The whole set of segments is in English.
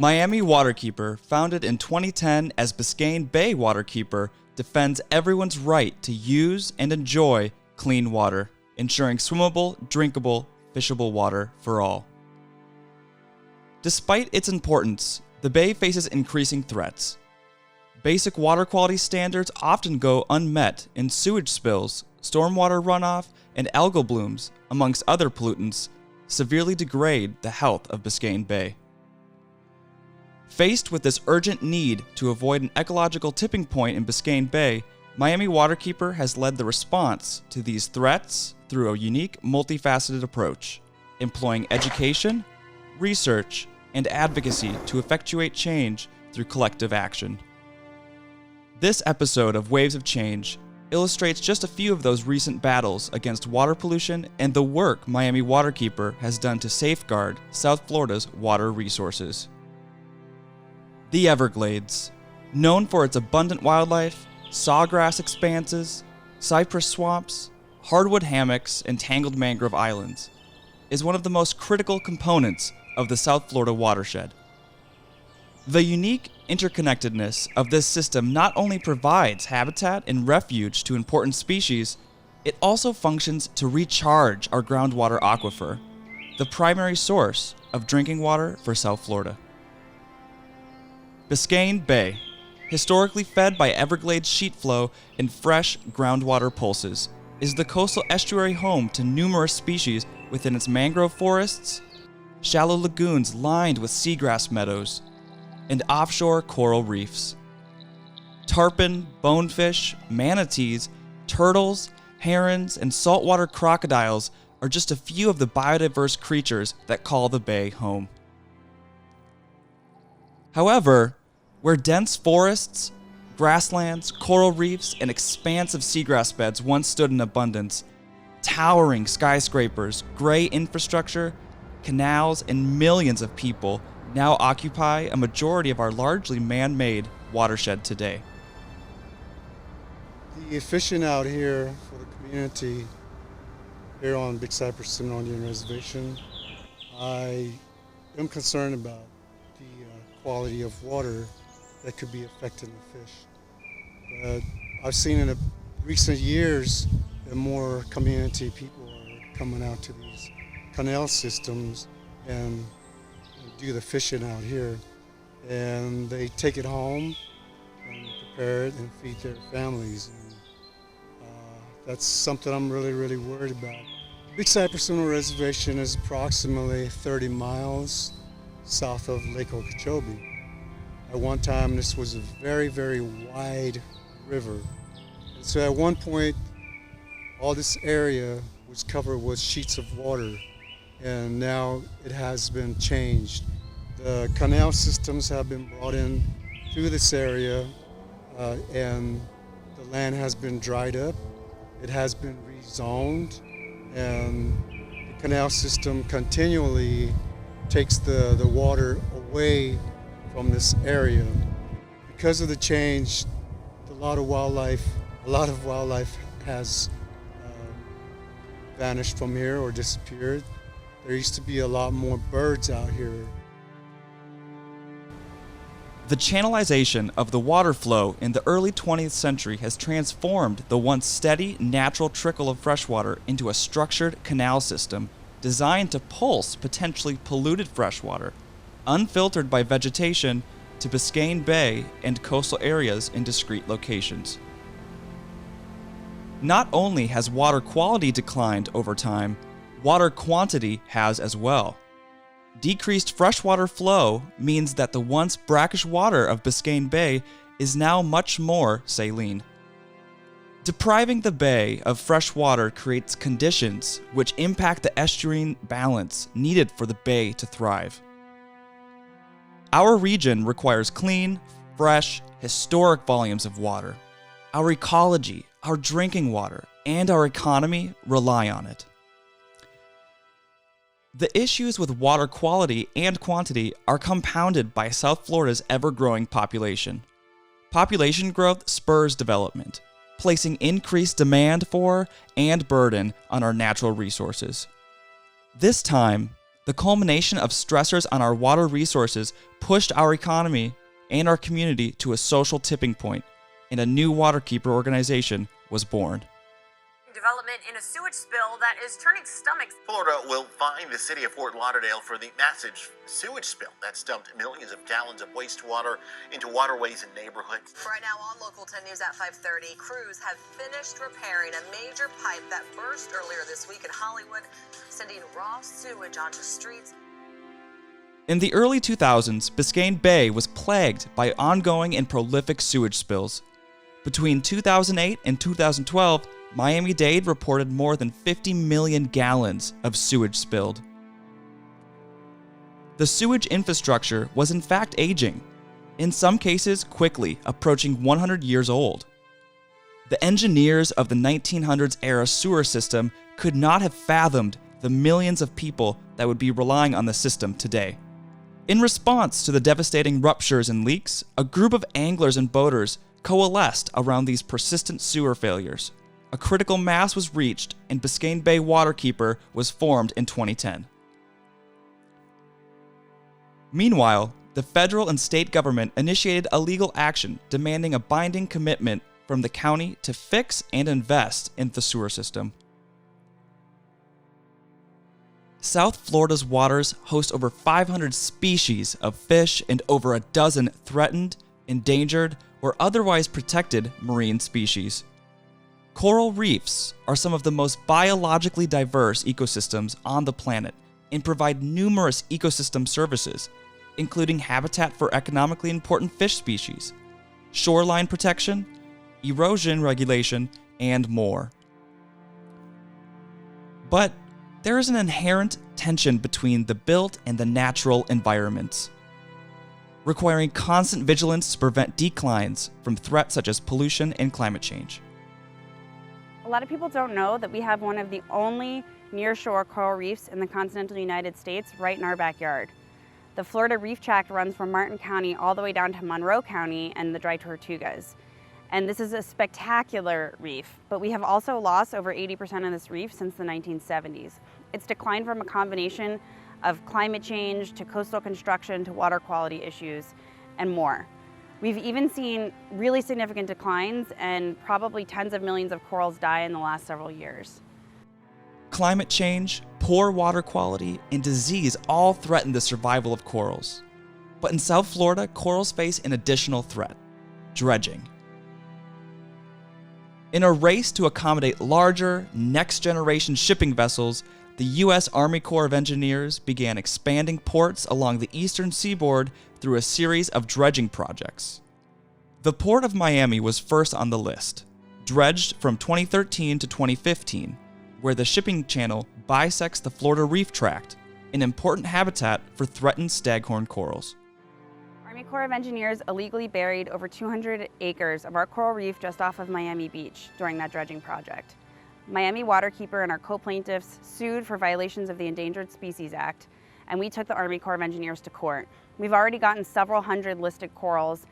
Miami Waterkeeper, founded in 2010 as Biscayne Bay Waterkeeper, defends everyone's right to use and enjoy clean water, ensuring swimmable, drinkable, fishable water for all. Despite its importance, the bay faces increasing threats. Basic water quality standards often go unmet, and sewage spills, stormwater runoff, and algal blooms, amongst other pollutants, severely degrade the health of Biscayne Bay. Faced with this urgent need to avoid an ecological tipping point in Biscayne Bay, Miami Waterkeeper has led the response to these threats through a unique, multifaceted approach, employing education, research, and advocacy to effectuate change through collective action. This episode of Waves of Change illustrates just a few of those recent battles against water pollution and the work Miami Waterkeeper has done to safeguard South Florida's water resources. The Everglades, known for its abundant wildlife, sawgrass expanses, cypress swamps, hardwood hammocks, and tangled mangrove islands, is one of the most critical components of the South Florida watershed. The unique interconnectedness of this system not only provides habitat and refuge to important species, it also functions to recharge our groundwater aquifer, the primary source of drinking water for South Florida. Biscayne Bay, historically fed by Everglades sheet flow and fresh groundwater pulses, is the coastal estuary home to numerous species within its mangrove forests, shallow lagoons lined with seagrass meadows, and offshore coral reefs. Tarpon, bonefish, manatees, turtles, herons, and saltwater crocodiles are just a few of the biodiverse creatures that call the bay home. However, where dense forests, grasslands, coral reefs, and expansive seagrass beds once stood in abundance, towering skyscrapers, gray infrastructure, canals, and millions of people now occupy a majority of our largely man-made watershed today. The fishing out here for the community here on Big Cypress Indian Reservation, I am concerned about the quality of water that could be affecting the fish. I've seen in the recent years that more community people are coming out to these canal systems and do the fishing out here, and they take it home and prepare it and feed their families. And, that's something I'm really worried about. Big Cypress Indian Reservation is approximately 30 miles south of Lake Okeechobee. At one time, this was a very wide river. And so at one point, all this area was covered with sheets of water, and now it has been changed. The canal systems have been brought in through this area, and the land has been dried up. It has been rezoned, and the canal system continually takes the water away from this area. Because of the change, a lot of wildlife has vanished from here or disappeared. There used to be a lot more birds out here. The channelization of the water flow in the early 20th century has transformed the once steady, natural trickle of freshwater into a structured canal system designed to pulse potentially polluted freshwater, unfiltered by vegetation, to Biscayne Bay and coastal areas in discrete locations. Not only has water quality declined over time, water quantity has as well. Decreased freshwater flow means that the once brackish water of Biscayne Bay is now much more saline. Depriving the bay of fresh water creates conditions which impact the estuarine balance needed for the bay to thrive. Our region requires clean, fresh, historic volumes of water. Our ecology, our drinking water, and our economy rely on it. The issues with water quality and quantity are compounded by South Florida's ever-growing population. Population growth spurs development, placing increased demand for and burden on our natural resources. This time, The culmination of stressors on our water resources pushed our economy and our community to a social tipping point, and a new waterkeeper organization was born. Development in a sewage spill that is turning stomachs. Florida will fine the city of Fort Lauderdale for the massive sewage spill that's dumped millions of gallons of wastewater into waterways and neighborhoods. Right now on Local 10 News at 5:30, crews have finished repairing a major pipe that burst earlier this week in Hollywood, sending raw sewage onto streets. In the early 2000s, Biscayne Bay was plagued by ongoing and prolific sewage spills. Between 2008 and 2012, Miami-Dade reported more than 50 million gallons of sewage spilled. The sewage infrastructure was in fact aging, in some cases quickly approaching 100 years old. The engineers of the 1900s-era sewer system could not have fathomed the millions of people that would be relying on the system today. In response to the devastating ruptures and leaks, a group of anglers and boaters coalesced around these persistent sewer failures. A critical mass was reached, and Biscayne Bay Waterkeeper was formed in 2010. Meanwhile, the federal and state government initiated a legal action demanding a binding commitment from the county to fix and invest in the sewer system. South Florida's waters host over 500 species of fish and over a dozen threatened, endangered, or otherwise protected marine species. Coral reefs are some of the most biologically diverse ecosystems on the planet and provide numerous ecosystem services, including habitat for economically important fish species, shoreline protection, erosion regulation, and more. But there is an inherent tension between the built and the natural environments, requiring constant vigilance to prevent declines from threats such as pollution and climate change. A lot of people don't know that we have one of the only nearshore coral reefs in the continental United States right in our backyard. The Florida Reef Tract runs from Martin County all the way down to Monroe County and the Dry Tortugas. And this is a spectacular reef, but we have also lost over 80% of this reef since the 1970s. It's declined from a combination of climate change to coastal construction to water quality issues and more. We've even seen really significant declines and probably tens of millions of corals die in the last several years. Climate change, poor water quality, and disease all threaten the survival of corals. But in South Florida, corals face an additional threat: dredging. In a race to accommodate larger, next-generation shipping vessels, the U.S. Army Corps of Engineers began expanding ports along the eastern seaboard through a series of dredging projects. The Port of Miami was first on the list, dredged from 2013 to 2015, where the shipping channel bisects the Florida Reef Tract, an important habitat for threatened staghorn corals. Army Corps of Engineers illegally buried over 200 acres of our coral reef just off of Miami Beach during that dredging project. Miami Waterkeeper and our co-plaintiffs sued for violations of the Endangered Species Act, and we took the Army Corps of Engineers to court. We've already gotten several hundred listed corals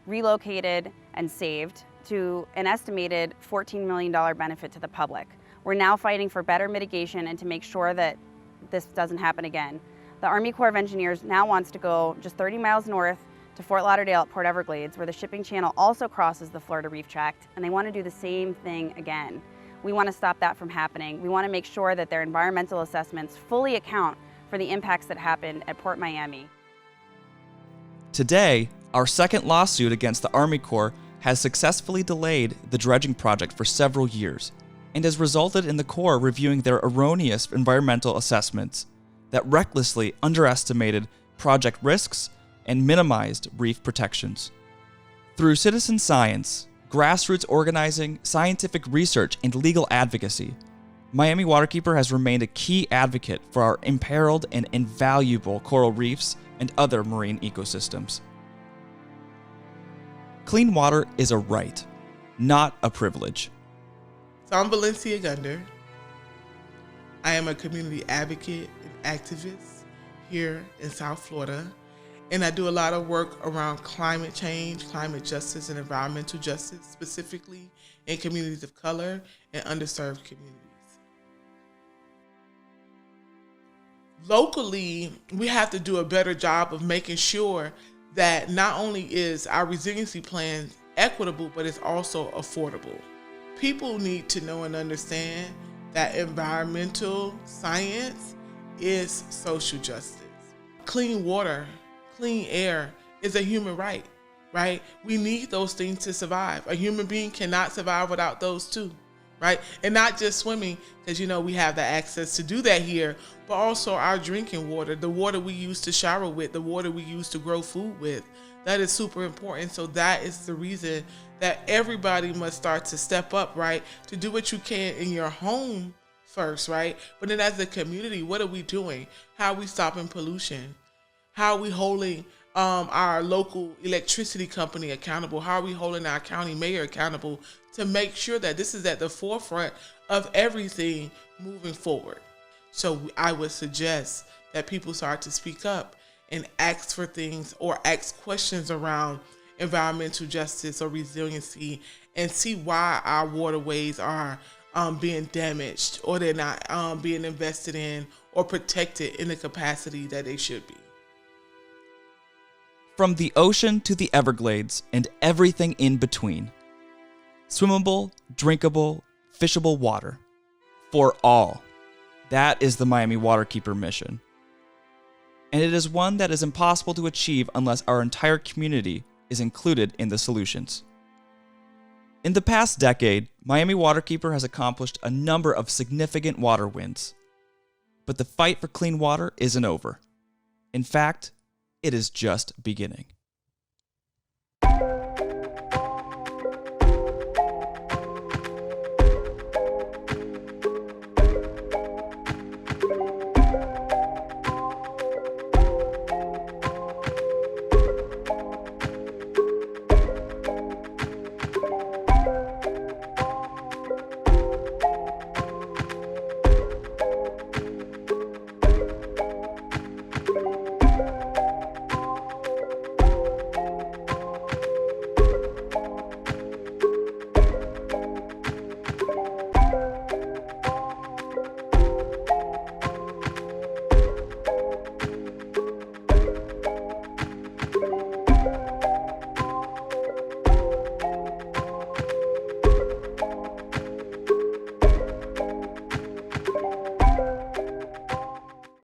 relocated and saved to an estimated $14 million benefit to the public. We're now fighting for better mitigation and to make sure that this doesn't happen again. The Army Corps of Engineers now wants to go just 30 miles north to Fort Lauderdale at Port Everglades, where the shipping channel also crosses the Florida Reef Tract, and they want to do the same thing again. We want to stop that from happening. We want to make sure that their environmental assessments fully account for the impacts that happened at Port Miami. Today, our second lawsuit against the Army Corps has successfully delayed the dredging project for several years and has resulted in the Corps reviewing their erroneous environmental assessments that recklessly underestimated project risks and minimized reef protections. Through citizen science, grassroots organizing, scientific research, and legal advocacy, Miami Waterkeeper has remained a key advocate for our imperiled and invaluable coral reefs and other marine ecosystems. Clean water is a right, not a privilege. So I'm Valencia Gunder. I am a community advocate and activist here in South Florida, and I do a lot of work around climate change, climate justice, and environmental justice, specifically in communities of color and underserved communities. Locally, we have to do a better job of making sure that not only is our resiliency plan equitable, but it's also affordable. People need to know and understand that environmental science is social justice. Clean water, clean air is a human right, right? We need those things to survive. A human being cannot survive without those two, right? And not just swimming, because we have the access to do that here, but also our drinking water, the water we use to shower with, the water we use to grow food with. That is super important. So that is the reason that everybody must start to step up, right? To do what you can in your home first, right? But then as a community, what are we doing? How are we stopping pollution? How are we holding our local electricity company accountable? How are we holding our county mayor accountable to make sure that this is at the forefront of everything moving forward? So I would suggest that people start to speak up and ask for things or ask questions around environmental justice or resiliency, and see why our waterways are being damaged, or they're not being invested in or protected in the capacity that they should be. From the ocean to the Everglades and everything in between. Swimmable, drinkable, fishable water. For all. That is the Miami Waterkeeper mission. And it is one that is impossible to achieve unless our entire community is included in the solutions. In the past decade, Miami Waterkeeper has accomplished a number of significant water wins. But the fight for clean water isn't over. In fact, it is just beginning.